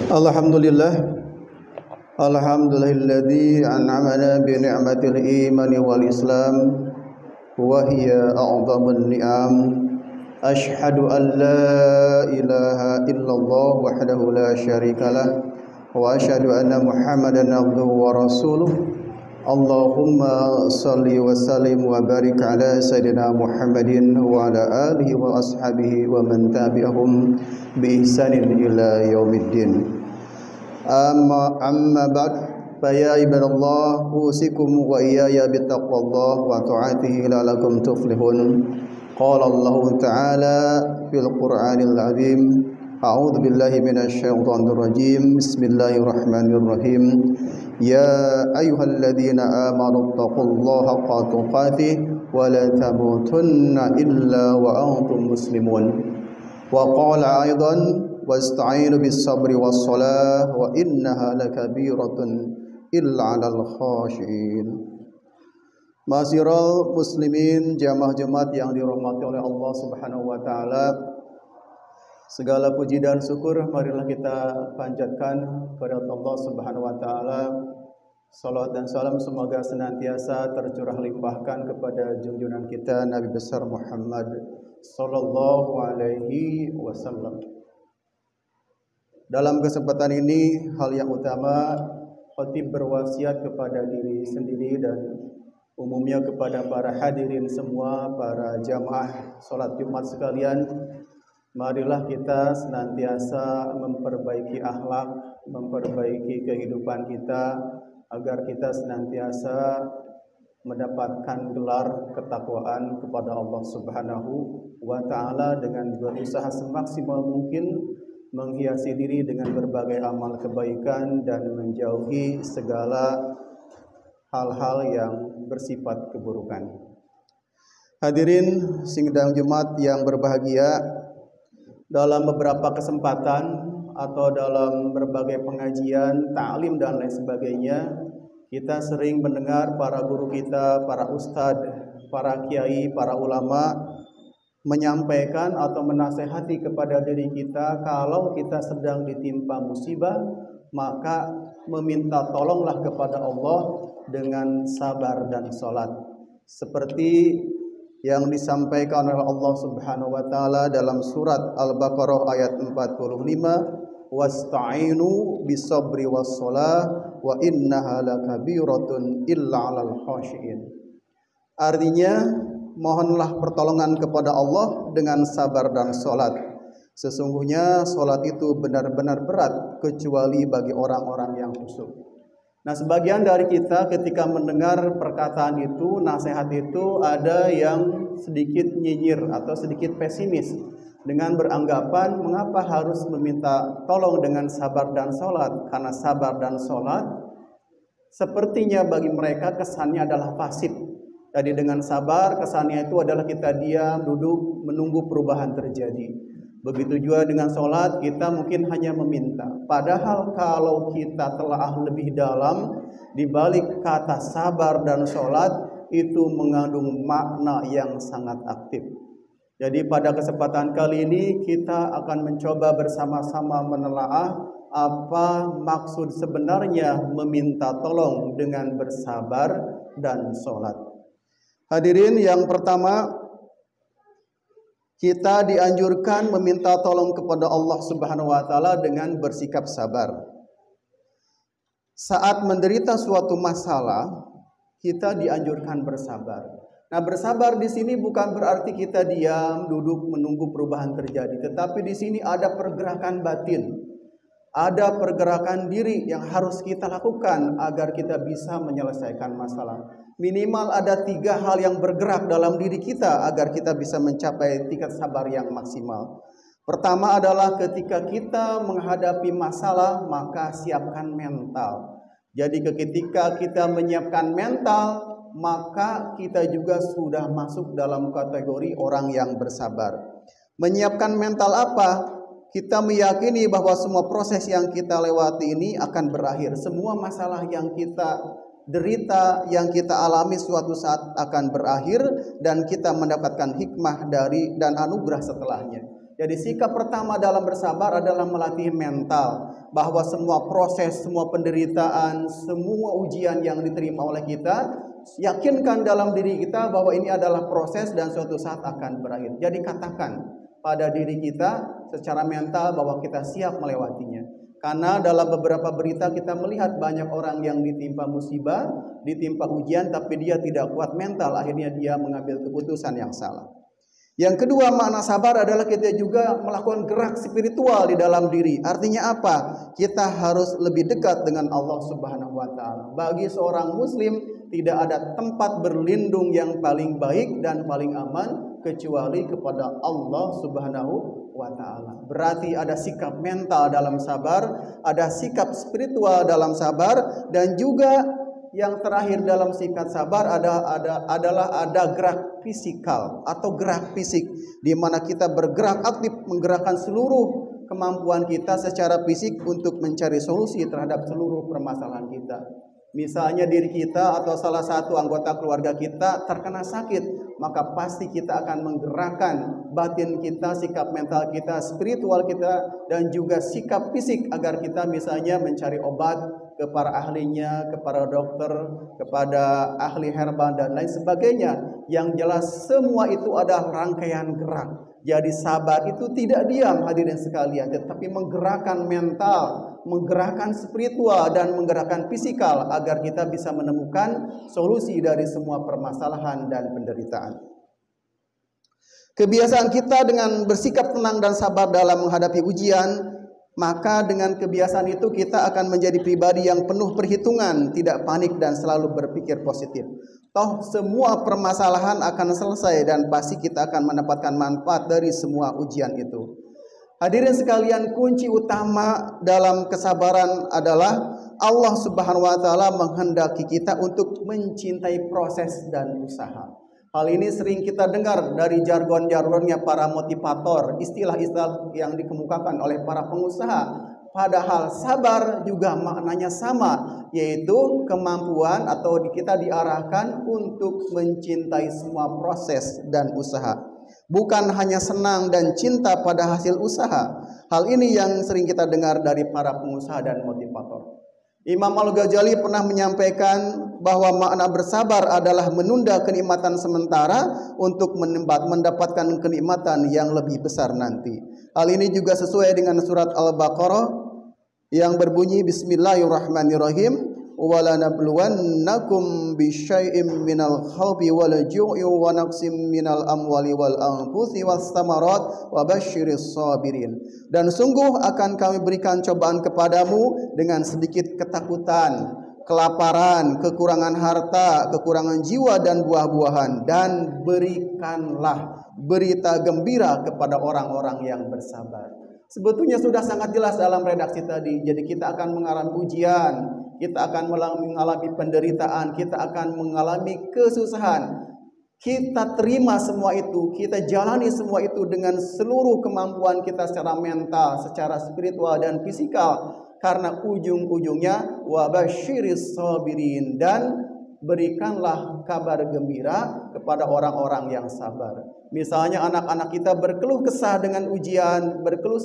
Alhamdulillah, alhamdulillahilladzi an'amana bi ni'matil iman wal islam wa hiya a'dhamun ni'am. Ashhadu an la ilaha illallah wahdahu la syarikalah wa ashhadu anna Muhammadan abduhu wa rasuluh. Allahumma salli wa sallim wa barik ala sayyidina Muhammadin wa ala alihi wa ashabihi wa man tabi'ahum bi ihsanin ila yaumiddin. Amma ba'd, fa ya ibadallah, usikum wa iyaya bittaqwallah wa ta'atihi la'allakum tuflihun. Qala Allah Ta'ala fil Qur'anil Azim, a'udzu billahi minasy syaithanir rajim. Bismillahirrahmanirrahim. Ya ayyuhalladzina amanu taqullaha haqqa tuqatih wa la tamutunna illa wa antum muslimun. Wa qala aidan wasta'inu bis sabri was salah wa innaha lakabiratun illa 'alal khashiin. Ma'asyiral muslimin, jamaah Jumat yang dirahmati oleh Allah Subhanahu wa taala, segala puji dan syukur marilah kita panjatkan kepada Allah Subhanahu wa taala. Salawat dan salam semoga senantiasa tercurah limpahkan kepada junjungan kita Nabi besar Muhammad sallallahu alaihi wasallam. Dalam kesempatan ini, hal yang utama, khatib berwasiat kepada diri sendiri dan umumnya kepada para hadirin semua, para jamaah salat Jumat sekalian. Marilah kita senantiasa memperbaiki akhlak, memperbaiki kehidupan kita, agar kita senantiasa mendapatkan gelar ketakwaan kepada Allah Subhanahu wa taala dengan berusaha semaksimal mungkin menghiasi diri dengan berbagai amal kebaikan dan menjauhi segala hal-hal yang bersifat keburukan. Hadirin sidang Jumat yang berbahagia, dalam beberapa kesempatan atau dalam berbagai pengajian, ta'lim dan lain sebagainya, kita sering mendengar para guru kita, para ustadz, para kiai, para ulama menyampaikan atau menasehati kepada diri kita, kalau kita sedang ditimpa musibah, maka meminta tolonglah kepada Allah dengan sabar dan sholat. Seperti yang disampaikan oleh Allah Subhanahu wa taala dalam surat Al-Baqarah ayat 45, wasta'inu bisabri wassalah wa innaha lakabiratun illa 'alal khashiin. Artinya, mohonlah pertolongan kepada Allah dengan sabar dan sholat. Sesungguhnya sholat itu benar-benar berat kecuali bagi orang-orang yang khusyuk. Nah, sebagian dari kita ketika mendengar perkataan itu, nasihat itu, ada yang sedikit nyinyir atau sedikit pesimis dengan beranggapan mengapa harus meminta tolong dengan sabar dan sholat, karena sabar dan sholat sepertinya bagi mereka kesannya adalah pasif. Jadi dengan sabar kesannya itu adalah kita diam, duduk, menunggu perubahan terjadi. Begitu juga dengan sholat, kita mungkin hanya meminta. Padahal kalau kita telah lebih dalam, di balik kata sabar dan sholat itu mengandung makna yang sangat aktif. Jadi pada kesempatan kali ini kita akan mencoba bersama-sama menelaah apa maksud sebenarnya meminta tolong dengan bersabar dan sholat. Hadirin, yang pertama, kita dianjurkan meminta tolong kepada Allah Subhanahu wa taala dengan bersikap sabar. Saat menderita suatu masalah, kita dianjurkan bersabar. Nah, bersabar di sini bukan berarti kita diam, duduk menunggu perubahan terjadi, tetapi di sini ada pergerakan batin. Ada pergerakan diri yang harus kita lakukan agar kita bisa menyelesaikan masalah. Minimal ada 3 hal yang bergerak dalam diri kita agar kita bisa mencapai tingkat sabar yang maksimal. Pertama adalah ketika kita menghadapi masalah, maka siapkan mental. Jadi ketika kita menyiapkan mental, maka kita juga sudah masuk dalam kategori orang yang bersabar. Menyiapkan mental apa? Kita meyakini bahwa semua proses yang kita lewati ini akan berakhir. Semua masalah yang kita derita, yang kita alami suatu saat akan berakhir, dan kita mendapatkan hikmah dari dan anugerah setelahnya. Jadi sikap pertama dalam bersabar adalah melatih mental, bahwa semua proses, semua penderitaan, semua ujian yang diterima oleh kita, yakinkan dalam diri kita bahwa ini adalah proses dan suatu saat akan berakhir. Jadi katakan pada diri kita secara mental bahwa kita siap melewatinya. Karena dalam beberapa berita kita melihat banyak orang yang ditimpa musibah, ditimpa ujian, tapi dia tidak kuat mental, akhirnya dia mengambil keputusan yang salah. Yang kedua, makna sabar adalah kita juga melakukan gerak spiritual di dalam diri. Artinya apa? Kita harus lebih dekat dengan Allah Subhanahu wa taala. Bagi seorang muslim tidak ada tempat berlindung yang paling baik dan paling aman kecuali kepada Allah Subhanahu wa taala. Berarti ada sikap mental dalam sabar, ada sikap spiritual dalam sabar, dan juga yang terakhir dalam sikap sabar adalah gerak fisikal atau gerak fisik, di mana kita bergerak aktif menggerakkan seluruh kemampuan kita secara fisik untuk mencari solusi terhadap seluruh permasalahan kita. Misalnya diri kita atau salah satu anggota keluarga kita terkena sakit, maka pasti kita akan menggerakkan batin kita, sikap mental kita, spiritual kita, dan juga sikap fisik agar kita misalnya mencari obat ke para ahlinya, kepada dokter, kepada ahli herbal dan lain sebagainya. Yang jelas semua itu adalah rangkaian gerak. Jadi sabar itu tidak diam hadirin sekalian, tetapi menggerakkan mental, menggerakkan spiritual, dan menggerakkan fisikal agar kita bisa menemukan solusi dari semua permasalahan dan penderitaan. Kebiasaan kita dengan bersikap tenang dan sabar dalam menghadapi ujian, maka dengan kebiasaan itu kita akan menjadi pribadi yang penuh perhitungan, tidak panik dan selalu berpikir positif. Toh semua permasalahan akan selesai dan pasti kita akan mendapatkan manfaat dari semua ujian itu. Hadirin sekalian, kunci utama dalam kesabaran adalah Allah Subhanahu wa taala menghendaki kita untuk mencintai proses dan usaha. Hal ini sering kita dengar dari jargon-jargonnya para motivator, istilah-istilah yang dikemukakan oleh para pengusaha. Padahal sabar juga maknanya sama, yaitu kemampuan atau kita diarahkan untuk mencintai semua proses dan usaha. Bukan hanya senang dan cinta pada hasil usaha. Hal ini yang sering kita dengar dari para pengusaha dan motivator. Imam Al-Ghazali pernah menyampaikan bahwa makna bersabar adalah menunda kenikmatan sementara untuk mendapatkan kenikmatan yang lebih besar nanti. Hal ini juga sesuai dengan surat Al-Baqarah yang berbunyi Bismillahirrahmanirrahim, walanabluwannakum bisyai'im minal khawfi wal ju'i wa naqsim minal amwali wal anfusi was samarat wa basyiris sabirin. Dan sungguh akan kami berikan cobaan kepadamu dengan sedikit ketakutan, kelaparan, kekurangan harta, kekurangan jiwa dan buah-buahan, dan berikanlah berita gembira kepada orang-orang yang bersabar. Sebetulnya sudah sangat jelas dalam redaksi tadi. Jadi kita akan mengalami ujian, kita akan mengalami penderitaan, kita akan mengalami kesusahan. Kita terima semua itu, kita jalani semua itu dengan seluruh kemampuan kita secara mental, secara spiritual dan fisikal. Karena ujung-ujungnya wabasyiris sabirin, dan berikanlah kabar gembira kepada orang-orang yang sabar. Misalnya anak-anak kita berkeluh kesah dengan ujian, berkeluh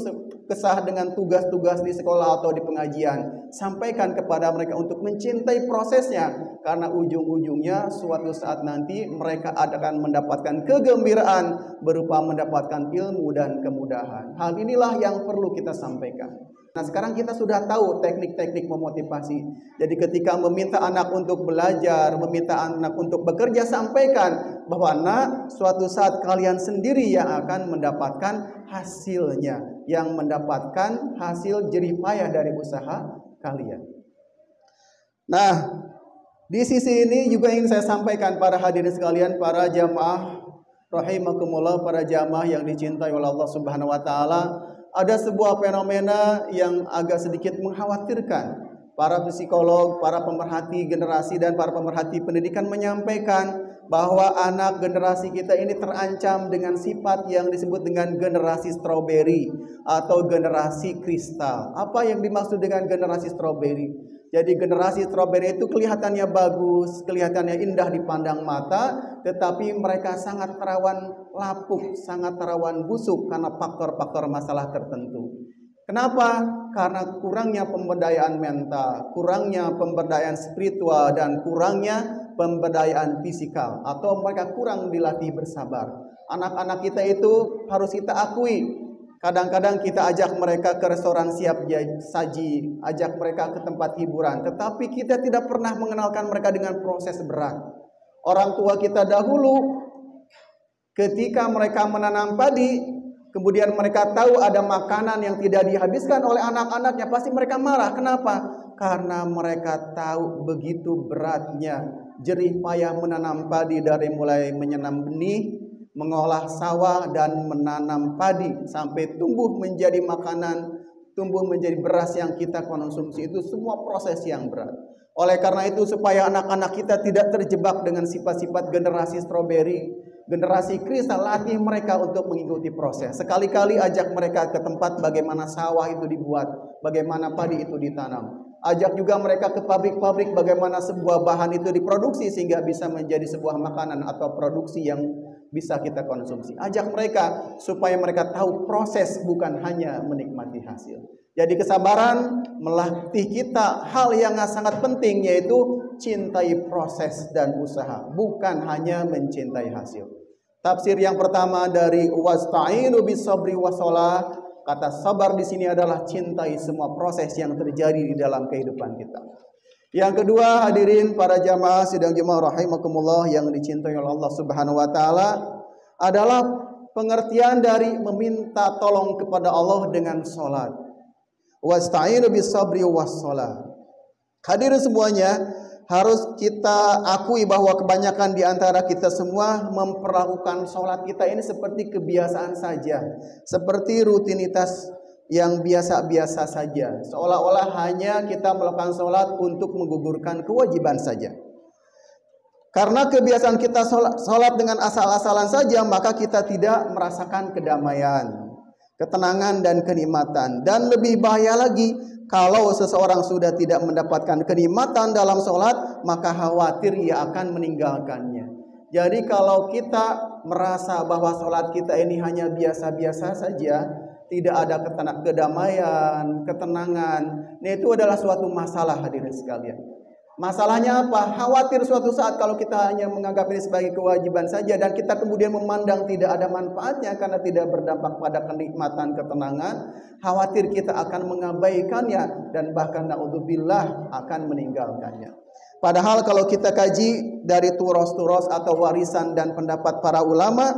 kesah dengan tugas-tugas di sekolah atau di pengajian, sampaikan kepada mereka untuk mencintai prosesnya, karena ujung-ujungnya suatu saat nanti mereka akan mendapatkan kegembiraan berupa mendapatkan ilmu dan kemudahan. Hal inilah yang perlu kita sampaikan. Nah, sekarang kita sudah tahu teknik-teknik memotivasi. Jadi ketika meminta anak untuk belajar, meminta anak untuk bekerja, sampaikan bahwa anak, suatu saat kalian sendiri yang akan mendapatkan hasilnya, yang mendapatkan hasil jerih payah dari usaha kalian. Nah, di sisi ini juga ingin saya sampaikan para hadirin sekalian, para jamaah rahimakumullah, para jamaah yang dicintai oleh Allah Subhanahu wa taala. Ada sebuah fenomena yang agak sedikit mengkhawatirkan. Para psikolog, para pemerhati generasi dan para pemerhati pendidikan menyampaikan bahwa anak generasi kita ini terancam dengan sifat yang disebut dengan generasi stroberi atau generasi kristal. Apa yang dimaksud dengan generasi stroberi? Jadi generasi strawberry itu kelihatannya bagus, kelihatannya indah dipandang mata, tetapi mereka sangat rawan lapuk, sangat rawan busuk karena faktor-faktor masalah tertentu. Kenapa? Karena kurangnya pemberdayaan mental, kurangnya pemberdayaan spiritual, dan kurangnya pemberdayaan fisikal, atau mereka kurang dilatih bersabar. Anak-anak kita itu harus kita akui, kadang-kadang kita ajak mereka ke restoran siap saji, ajak mereka ke tempat hiburan, tetapi kita tidak pernah mengenalkan mereka dengan proses berat. Orang tua kita dahulu ketika mereka menanam padi, kemudian mereka tahu ada makanan yang tidak dihabiskan oleh anak-anaknya, pasti mereka marah. Kenapa? Karena mereka tahu begitu beratnya jerih payah menanam padi, dari mulai menanam benih, mengolah sawah, dan menanam padi sampai tumbuh menjadi makanan, tumbuh menjadi beras yang kita konsumsi. Itu semua proses yang berat. Oleh karena itu, supaya anak-anak kita tidak terjebak dengan sifat-sifat generasi strawberry, generasi kristal, latih mereka untuk mengikuti proses. Sekali-kali ajak mereka ke tempat bagaimana sawah itu dibuat, bagaimana padi itu ditanam. Ajak juga mereka ke pabrik-pabrik bagaimana sebuah bahan itu diproduksi sehingga bisa menjadi sebuah makanan atau produksi yang bisa kita konsumsi. Ajak mereka supaya mereka tahu proses, bukan hanya menikmati hasil. Jadi kesabaran melatih kita hal yang sangat penting, yaitu cintai proses dan usaha, bukan hanya mencintai hasil. Tafsir yang pertama dari wasta'inu bis-sabri was-shalah, kata sabar di sini adalah cintai semua proses yang terjadi di dalam kehidupan kita. Yang kedua, hadirin para jamaah sidang Jumat rahimakumullah yang dicintai oleh Allah Subhanahu wa taala, adalah pengertian dari meminta tolong kepada Allah dengan salat. Wasta'inu bis-sabri was-shalah. Hadirin semuanya, harus kita akui bahwa kebanyakan di antara kita semua memperlakukan sholat kita ini seperti kebiasaan saja, seperti rutinitas yang biasa-biasa saja, seolah-olah hanya kita melakukan sholat untuk menggugurkan kewajiban saja. Karena kebiasaan kita sholat dengan asal-asalan saja, maka kita tidak merasakan kedamaian, ketenangan, dan kenikmatan. Dan lebih bahaya lagi, kalau seseorang sudah tidak mendapatkan kenikmatan dalam sholat, maka khawatir ia akan meninggalkannya. Jadi kalau kita merasa bahwa sholat kita ini hanya biasa-biasa saja, tidak ada kedamaian, ketenangan, nah itu adalah suatu masalah, hadirin sekalian. Masalahnya apa? Khawatir suatu saat kalau kita hanya menganggap ini sebagai kewajiban saja, dan kita kemudian memandang tidak ada manfaatnya karena tidak berdampak pada kenikmatan, ketenangan, khawatir kita akan mengabaikannya dan bahkan naudzubillah akan meninggalkannya. Padahal kalau kita kaji dari turos-turos atau warisan dan pendapat para ulama,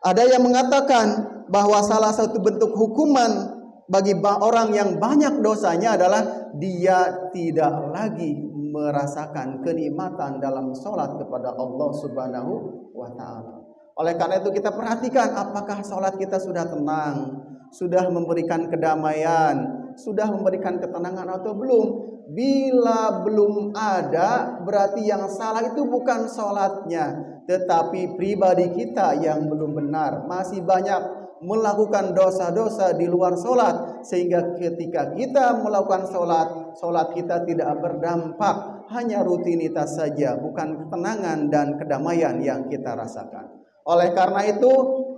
ada yang mengatakan bahwa salah satu bentuk hukuman bagi orang yang banyak dosanya adalah dia tidak lagi merasakan kenikmatan dalam sholat kepada Allah Subhanahu wa ta'ala. Oleh karena itu kita perhatikan apakah sholat kita sudah tenang, sudah memberikan kedamaian, sudah memberikan ketenangan atau belum. Bila belum ada, berarti yang salah itu bukan sholatnya, tetapi pribadi kita yang belum benar. Masih banyak melakukan dosa-dosa di luar sholat, sehingga ketika kita melakukan sholat kita tidak berdampak, hanya rutinitas saja, bukan ketenangan dan kedamaian yang kita rasakan. Oleh karena itu,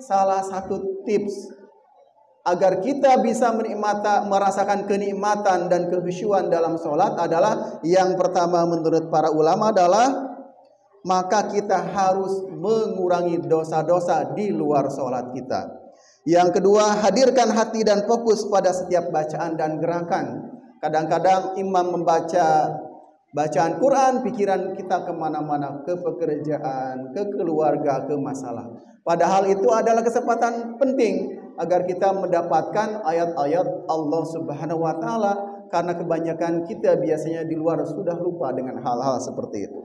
salah satu tips agar kita bisa merasakan kenikmatan dan kekhusyuan dalam sholat adalah, yang pertama menurut para ulama adalah, maka kita harus mengurangi dosa-dosa di luar sholat kita. Yang kedua, hadirkan hati dan fokus pada setiap bacaan dan gerakan. Kadang-kadang imam membaca bacaan Quran, pikiran kita kemana-mana, ke pekerjaan, ke keluarga, ke masalah. Padahal itu adalah kesempatan penting agar kita mendapatkan ayat-ayat Allah Subhanahu wa ta'ala, karena kebanyakan kita biasanya di luar sudah lupa dengan hal-hal seperti itu.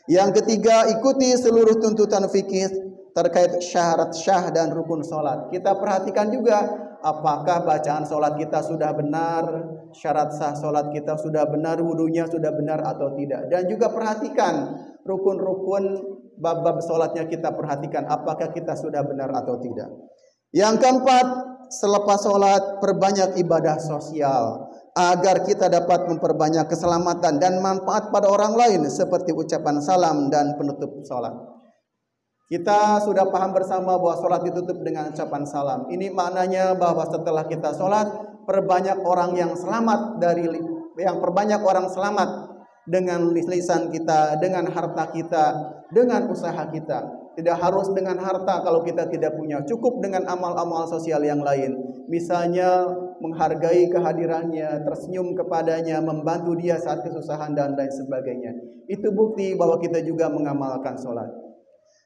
Yang ketiga, ikuti seluruh tuntutan fikih terkait syarat syah dan rukun sholat. Kita perhatikan juga apakah bacaan sholat kita sudah benar, syarat sah sholat kita sudah benar, wudunya sudah benar atau tidak. Dan juga perhatikan rukun-rukun bab-bab sholatnya, kita perhatikan apakah kita sudah benar atau tidak. Yang keempat, selepas sholat perbanyak ibadah sosial. agar kita dapat memperbanyak keselamatan dan manfaat pada orang lain seperti ucapan salam dan penutup salat. Kita sudah paham bersama bahwa salat ditutup dengan ucapan salam. Ini maknanya bahwa setelah kita salat, perbanyak orang selamat dengan lisan kita, dengan harta kita, dengan usaha kita. Tidak harus dengan harta kalau kita tidak punya, cukup dengan amal-amal sosial yang lain. Misalnya menghargai kehadirannya, tersenyum kepadanya, membantu dia saat kesusahan dan lain sebagainya. Itu bukti bahwa kita juga mengamalkan sholat.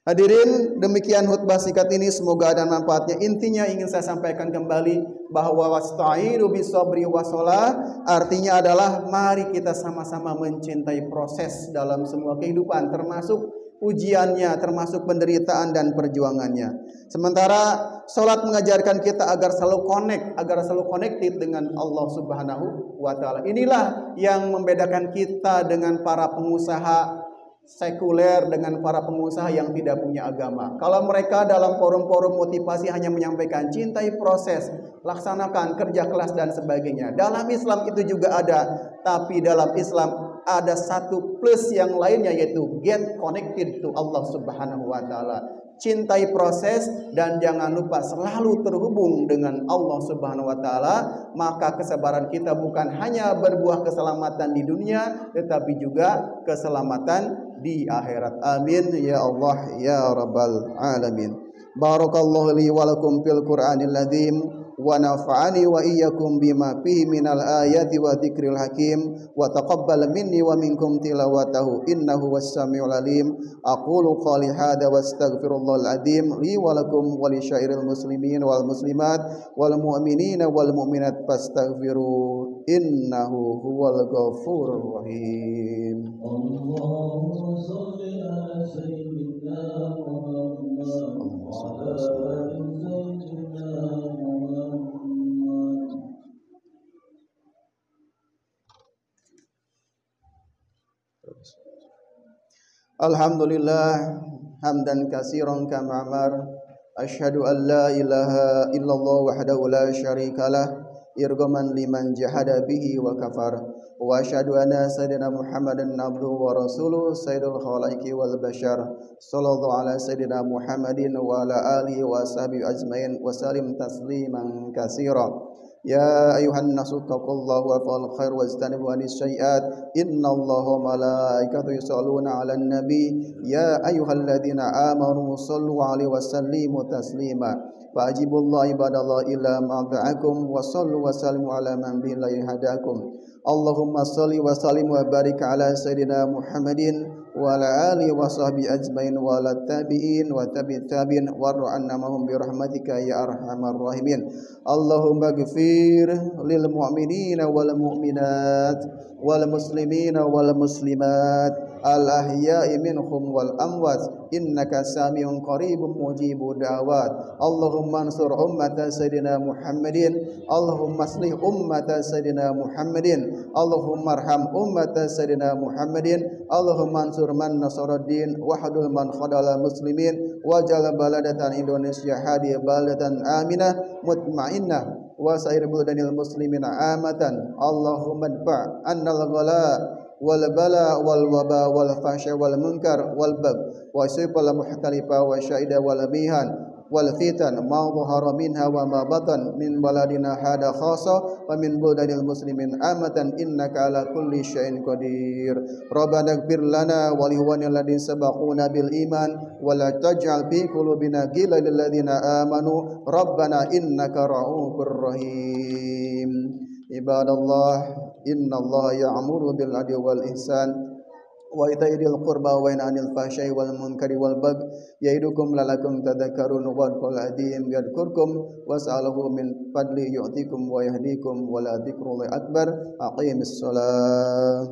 Hadirin, demikian khutbah singkat ini, semoga ada manfaatnya. Intinya ingin saya sampaikan kembali bahwa wasta'inu bisabri wassalah artinya adalah mari kita sama-sama mencintai proses dalam semua kehidupan, termasuk ujiannya, termasuk penderitaan dan perjuangannya. Sementara salat mengajarkan kita agar selalu connected dengan Allah Subhanahu wa taala. Inilah yang membedakan kita dengan para pengusaha sekuler, dengan para pengusaha yang tidak punya agama. Kalau mereka dalam forum-forum motivasi hanya menyampaikan cintai proses, laksanakan kerja keras dan sebagainya. Dalam Islam itu juga ada, tapi dalam Islam ada satu plus yang lainnya, yaitu get connected to Allah Subhanahu wa taala. Cintai proses dan jangan lupa selalu terhubung dengan Allah Subhanahu wa taala, maka kesabaran kita bukan hanya berbuah keselamatan di dunia tetapi juga keselamatan di akhirat. Amin ya Allah ya rabbal alamin. Barakallahu li wa lakum fil Qur'anil azim wa nafa'ani wa iyyakum bima fihi minal ayati wa dzikril hakim wa taqabbal minni wa minkum tilawatahu innahu was-sami'ul alim. Aqulu qali hadza wastaghfirullahal azim li wa lakum wa li syairil muslimin wal muslimat wal mu'minina wal mu'minat fastaghfiru innahu huwal ghafurur rahim. Allahumma shalli ala sayyidina Muhammad wa ala ali sayyidina Muhammad. Alhamdulillah hamdan katsiran kama amar. Asyhadu an la ilaha illallah wahdahu la syarikalah irghaman liman jahada bihi wa kafar. Wa asyhadu anna sayyidina Muhammadan abduhu wa rasuluh sayyidul khalaiqi wal bashar. Sallallahu ala sayyidina Muhammadin wa ala alihi wa sahbihi ajmain wa salim tasliman katsira. Ya ayuhan nasu taqullaha wa fa'al khair wajtanibu anis sayyi'at innallaha wa malaikatahu yusholluna 'alan nabi ya ayyuhalladzina amanu shallu 'alaihi wa sallimu taslima fajibullahi ibadallah ila ma'da'akum wa sallu wa sallimu 'ala man bihi hadakum. Allahumma shalli wa sallim wa barik 'ala sayyidina Muhammadin wa ala alihi wa sahbihi ajmain wa ala tabi'in wa tabi'it tabi'in war'anna mahum bi rahmatika ya arhamar rahimin. Allahumma ghfir lil mu'minina wal mu'minat wal muslimina wal muslimat al ahya'i minhum wal amwat innaka samiun qaribun mujibud da'wat. Allahumma ansur ummata sayyidina Muhammadin, Allahumma aslih ummata sayyidina Muhammadin, Allahumma arham ummata sayyidina Muhammadin, Allahumma ansur man nasaraddin wahdul man khadala muslimin waj'al baladatan Indonesia hadi baladatan aminah mutmainnah wa sair buldanil muslimina amatan. Allahumma adfa' annal ghala wal bala wal waba wal fahsya wal munkar wal bag wa sifal muhtalifa wa syaida wal mihan wal fitan ma dhahara minha wa ma batan min baladina hada khassa wa min buldanil muslimin amatan innaka ala kulli syai'in qadir. Rabbana ighfir lana wa li ikhwanina alladziina sabaquna bil iman wa la taj'al fi qulubina ghillan lil ladziina amanu rabbana innaka ra'ufur rahim. Ibadallah innallaha ya'muru bil 'adli wal ihsan wa ita'i dzil qurba wa yanha 'anil fahsya'i wal munkari wal bagyi ya'idukum la'allakum tadhakkarun wa qul adim yadhkurkum was'aluhu min fadli yu'tikum wa yahdikum wa la dzikrullahi akbar. Aqimis shalah.